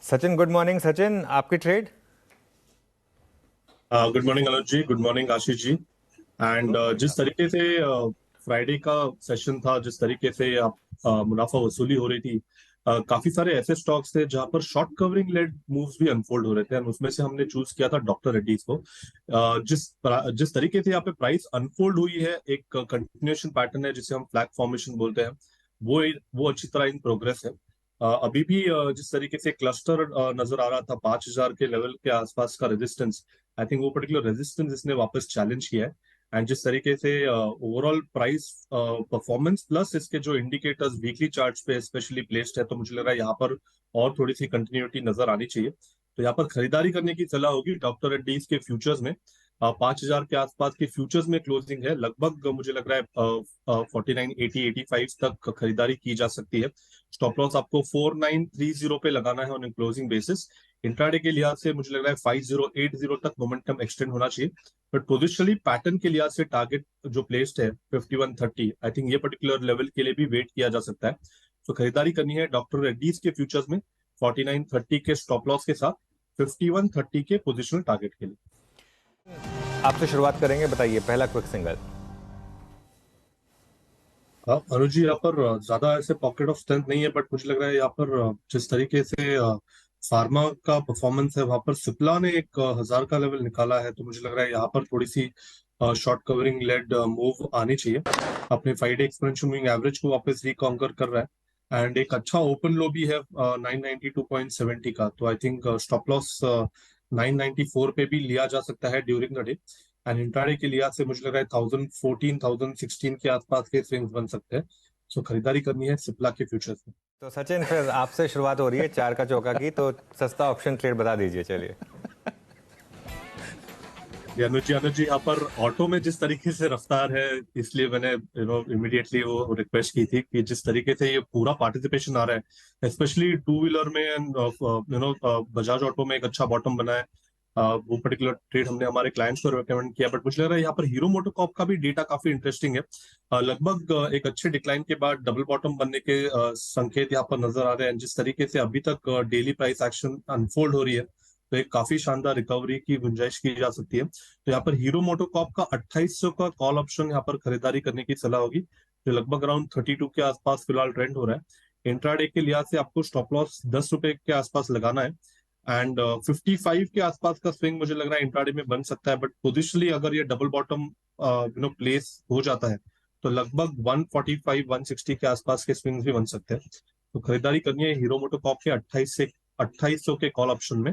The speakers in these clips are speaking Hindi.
Sachin, good morning. सचिन, आपकी trade. Good morning Anuj ji, good morning Ashish ji. And good morning जिस आपको। तरीके से फ्राइडे का सेशन था, जिस तरीके से आप मुनाफा वसूली हो रही थी, काफी सारे ऐसे स्टॉक्स थे जहां पर शॉर्ट कवरिंग लेड मूव्स भी अनफोल्ड हो रहे थे। और उसमें से हमने चूज किया था डॉक्टर रेड्डीज को। जिस तरीके से यहाँ पे प्राइस अनफोल्ड हुई है, एक कंटिन्यूएशन पैटर्न है जिसे हम फ्लैग फॉर्मेशन बोलते हैं। वो अच्छी तरह इन प्रोग्रेस है। अभी भी जिस तरीके से क्लस्टर नजर आ रहा था 5,000 के लेवल के आसपास का रेजिस्टेंस, आई थिंक वो पर्टिकुलर रेजिस्टेंस इसने वापस चैलेंज किया है। एंड जिस तरीके से ओवरऑल प्राइस परफॉर्मेंस प्लस इसके जो इंडिकेटर्स वीकली चार्ट्स पे स्पेशली प्लेस्ड है, तो मुझे लग रहा है यहाँ पर और थोड़ी सी कंटिन्यूटी नजर आनी चाहिए। तो यहाँ पर खरीदारी करने की सलाह होगी डॉक्टर रेड्डीज के फ्यूचर्स में। 5,000 के आसपास के फ्यूचर्स में क्लोजिंग है, लगभग मुझे लग रहा है 49, 80, 85 तक खरीदारी की जा सकती है। स्टॉप लॉस आपको 4930 पे लगाना है ऑन क्लोजिंग बेसिस। इंट्राडे के लिहाज से मुझे लग रहा है 5080 तक मोमेंटम एक्सटेंड होना चाहिए। बट पोजिशनली पैटर्न के लिहाज से टारगेट जो प्लेस्ड है 5130, आई थिंक ये पर्टिकुलर लेवल के लिए भी वेट किया जा सकता है। तो खरीदारी करनी है डॉक्टर रेड्डीज के फ्यूचर्स में 4930 के स्टॉप लॉस के साथ, 5130 के पोजिशनल टारगेट के लिए। आपसे शुरुआत करेंगे, बताइए पहला क्विक सिंगल। हाँ अनुज जी, यहाँ पर ज्यादा ऐसे पॉकेट ऑफ स्ट्रेंथ नहीं है, बट मुझे लग रहा है यहाँ पर जिस तरीके से फार्मा का परफॉर्मेंस है, वहां पर सिप्ला ने एक 1,000 का लेवल निकाला है। तो मुझे लग रहा है यहाँ पर थोड़ी सी शॉर्ट कवरिंग लेड मूव आनी चाहिए। अपने 5 डे एक्सपोनेंशियल मूविंग एवरेज को वापस रिकॉन्कर कर रहा है। एंड एक अच्छा ओपन लो भी है 992.70 का। तो आई थिंक स्टॉप लॉस 994 पे भी लिया जा सकता है during the day. And intraday के लिहाज से मुझे लग रहा है 1014, 1016 के आसपास के स्विंग्स बन सकते हैं। सो खरीदारी करनी है सिप्ला के फ्यूचर्स में। तो सचिन, फिर आपसे शुरुआत हो रही है चार का चौका की, तो सस्ता ऑप्शन ट्रेड बता दीजिए, चलिए। ये अनुज जी, यहाँ पर ऑटो में जिस तरीके से रफ्तार है, इसलिए मैंने इमीडिएटली वो रिक्वेस्ट की थी कि जिस तरीके से ये पूरा पार्टिसिपेशन आ रहा है, स्पेशली टू व्हीलर में एंड बजाज ऑटो में एक अच्छा बॉटम बना है। वो पर्टिकुलर ट्रेड हमने हमारे क्लाइंट्स को रिकमेंड किया। बट मुझे लग रहा है यहाँ पर हीरो मोटोकॉर्प का भी डेटा काफी इंटरेस्टिंग है। लगभग एक अच्छे डिक्लाइन के बाद डबल बॉटम बनने के संकेत यहाँ पर नजर आ रहे हैं। जिस तरीके से अभी तक डेली प्राइस एक्शन अनफोल्ड हो रही है, तो एक काफी शानदार रिकवरी की गुंजाइश की जा सकती है। तो यहाँ पर हीरो मोटोकॉर्प का 2800 का कॉल ऑप्शन यहाँ पर खरीदारी करने की सलाह होगी, जो लगभग अराउंड 32 के आसपास फिलहाल ट्रेंड हो रहा है। इंट्राडे के लिहाज से आपको स्टॉप लॉस 10 रुपए के आसपास लगाना है। एंड 55 के आसपास का स्विंग मुझे लग रहा है इंट्राडे में बन सकता है। बट पोजिशनली अगर ये डबल बॉटम प्लेस हो जाता है, तो लगभग 145, 160 के आसपास के स्विंग्स भी बन सकते हैं। तो खरीदारी करनी है हीरो मोटोकॉर्प के 2800 के कॉल ऑप्शन में।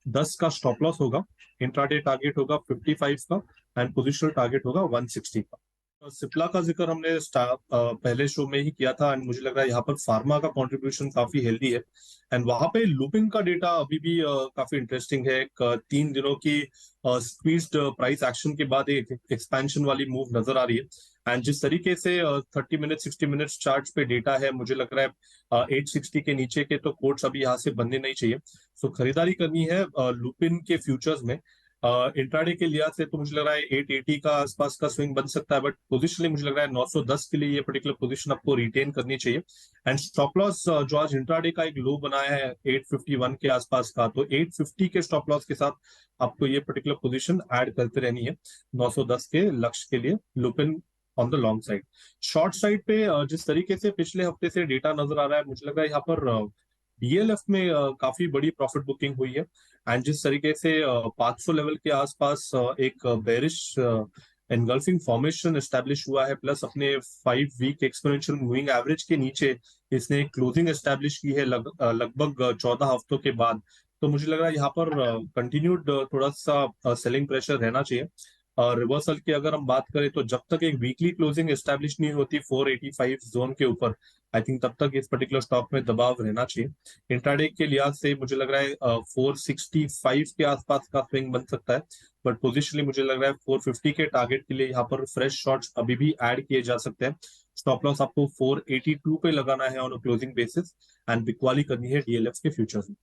10 का स्टॉप लॉस होगा, इंट्राडे टारगेट होगा 55 का, एंड पोजिशनल टारगेट होगा 160 का। सिप्ला का जिक्र हमने पहले शो में ही किया था। एंड मुझे लग रहा है यहाँ पर फार्मा का कंट्रीब्यूशन काफी हेल्दी है। एंड वहां पे लूपिंग का डेटा अभी भी काफी इंटरेस्टिंग है। एक 3 दिनों की स्क्वीज्ड प्राइस एक्शन के बाद एक एक्सपेंशन वाली मूव नजर आ रही है। एंड जिस तरीके से 30 मिनट 60 मिनट चार्ट पे डेटा है, मुझे लग रहा है 860 के नीचे के तो कोट्स अभी यहाँ से बनने नहीं चाहिए। सो खरीदारी करनी है लुपिन के फ्यूचर्स में। इंट्राडे के लिहाज से तो मुझे लग रहा है 880 का आसपास का स्विंग बन सकता है। बट पोजिशनली मुझे लग रहा है 910 के लिए ये पर्टिकुलर पोजीशन आपको रिटेन करनी चाहिए। एंड स्टॉप लॉस जो आज इंट्राडे का एक लो बनाया है 851 के आसपास का, तो 850 के स्टॉप लॉस के साथ आपको ये पर्टिकुलर पोजीशन ऐड करते रहनी है 910 के लक्ष्य के लिए Lupin on the long side. Short side पे जिस तरीके से पिछले हफ्ते से डेटा नजर आ रहा है, मुझे लग रहा है यहाँ पर डीएलएफ में काफी बड़ी प्रॉफिट बुकिंग हुई है। एंड जिस तरीके से 500 लेवल के आसपास एक बेरिश एनगल्फिंग फॉर्मेशन एस्टेब्लिश हुआ है, प्लस अपने 5 वीक एक्सपोनेंशियल मूविंग एवरेज के नीचे इसने क्लोजिंग एस्टेब्लिश की है लगभग 14 हफ्तों के बाद। तो मुझे लग रहा है यहाँ पर कंटिन्यूड थोड़ा सा सेलिंग प्रेशर रहना चाहिए। रिवर्सल की अगर हम बात करें, तो जब तक एक वीकली क्लोजिंग एस्टेब्लिश नहीं होती 485 जोन के ऊपर, आई थिंक तब तक इस पर्टिकुलर स्टॉक में दबाव रहना चाहिए। इंट्राडे के लिहाज से मुझे लग रहा है 465 के आसपास का स्विंग बन सकता है। बट पोजिशनली मुझे लग रहा है 450 के टारगेट के लिए यहाँ पर फ्रेश शॉट्स अभी भी ऐड किए जा सकते हैं। स्टॉप लॉस आपको 482 पे लगाना है ऑन क्लोजिंग बेसिस। एंड बिकवाली करनी है डीएलएफ के फ्यूचर्स में।